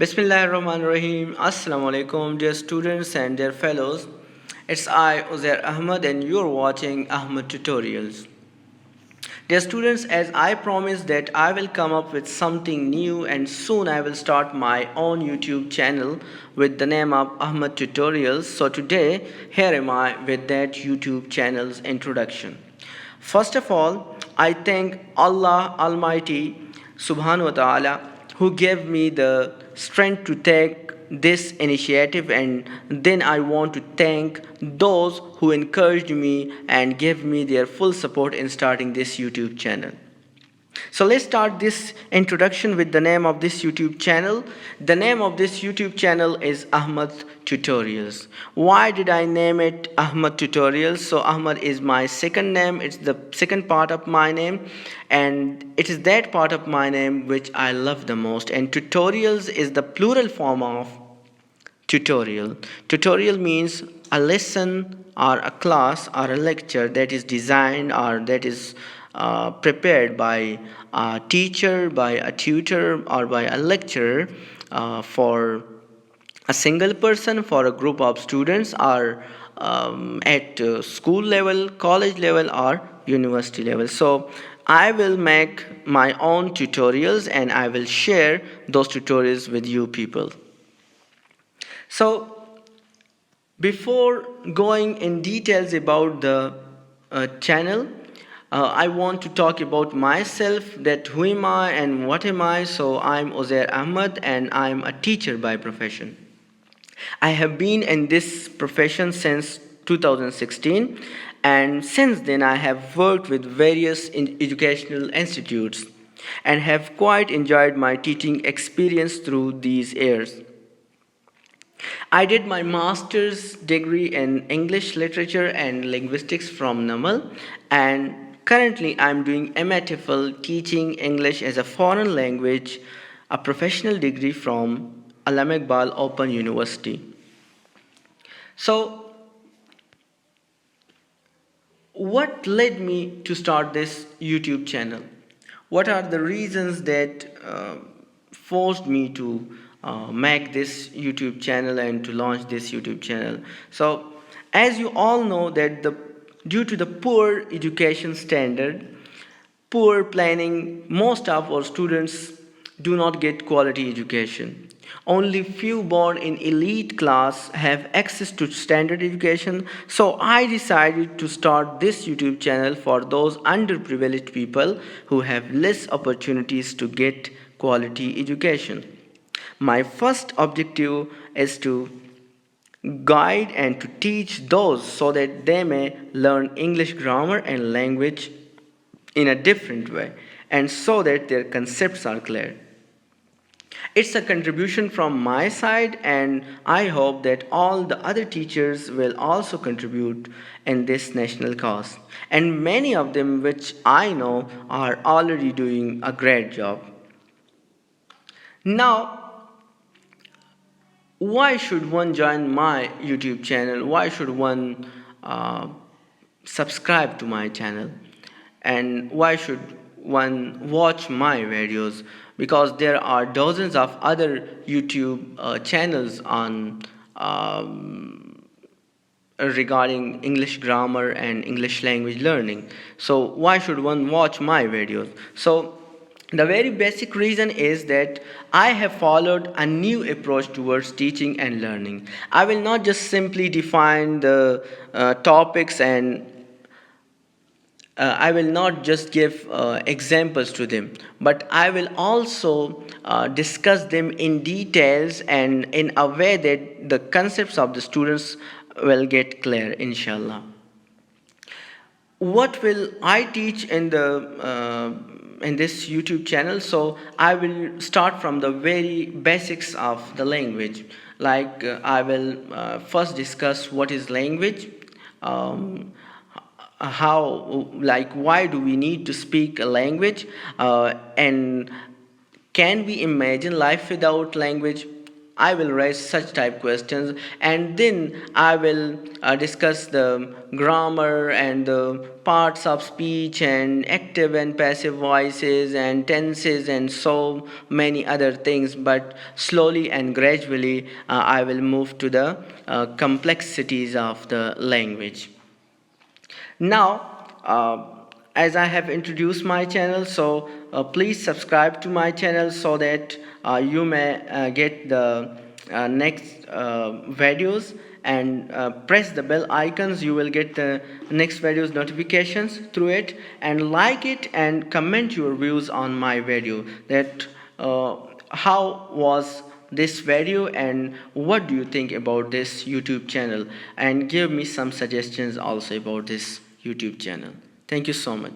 Bismillahirrahmanirrahim. Assalamu alaikum, dear students and dear fellows. It's I, Uzair Ahmad, and you're watching Ahmad Tutorials. Dear students, as I promised that I will come up with something new, and soon I will start my own YouTube channel with the name of Ahmad Tutorials. So today, here am I with that YouTube channel's introduction. First of all, I thank Allah Almighty Subhanahu wa Ta'ala who gave me the strength to take this initiative, and then I want to thank those who encouraged me and gave me their full support in starting this YouTube channel. So let's start this introduction with the name of this YouTube channel. The name of this YouTube channel is Ahmad Tutorials. Why did I name it Ahmad Tutorials? So Ahmad is my second name. It's the second part of my name, and it is that part of my name which I love the most. And tutorials is the plural form of tutorial. Tutorial means a lesson or a class or a lecture that is designed or that is prepared by a teacher, by a tutor, or by a lecturer for a single person, for a group of students, or at school level, college level, or university level. So I will make my own tutorials and I will share those tutorials with you people. So before going in details about the channel, I want to talk about myself, that who am I and what am I. So I'm Uzair Ahmad and I'm a teacher by profession. I have been in this profession since 2016, and since then I have worked with various educational institutes and have quite enjoyed my teaching experience through these years. I did my master's degree in English literature and linguistics from NAMAL, and currently I'm doing MA-TEFL teaching English as a foreign language, a professional degree from Allama Iqbal Open University. So, what led me to start this YouTube channel? What are the reasons that forced me to make this YouTube channel and to launch this YouTube channel? So, as you all know that due to the poor education standard, poor planning, most of our students do not get quality education. Only few born in elite class have access to standard education. So I decided to start this YouTube channel for those underprivileged people who have less opportunities to get quality education. My first objective is to guide and to teach those so that they may learn English grammar and language in a different way, and so that their concepts are clear. It's a contribution from my side, and I hope that all the other teachers will also contribute in this national cause. And many of them, which I know, are already doing a great job. Now, why should one join my YouTube channel? Why should one subscribe to my channel? And why should one watch my videos? Because there are dozens of other YouTube channels on regarding English grammar and English language learning. So why should one watch my videos? So the very basic reason is that I have followed a new approach towards teaching and learning. I will not just simply define the topics, and I will not just give examples to them, but I will also discuss them in details and in a way that the concepts of the students will get clear, inshallah. What will I teach in this YouTube channel? So I will start from the very basics of the language. Like I will first discuss what is language, how, like, why do we need to speak a language, and can we imagine life without language? I will raise such type questions, and then I will discuss the grammar and the parts of speech and active and passive voices and tenses and so many other things. But slowly and gradually, I will move to the complexities of the language. Now, as I have introduced my channel, so please subscribe to my channel so that you may get the next videos, and press the bell icons. You will get the next videos notifications through it, and like it and comment your views on my video, that how was this video and what do you think about this YouTube channel, and give me some suggestions also about this YouTube channel. Thank you so much.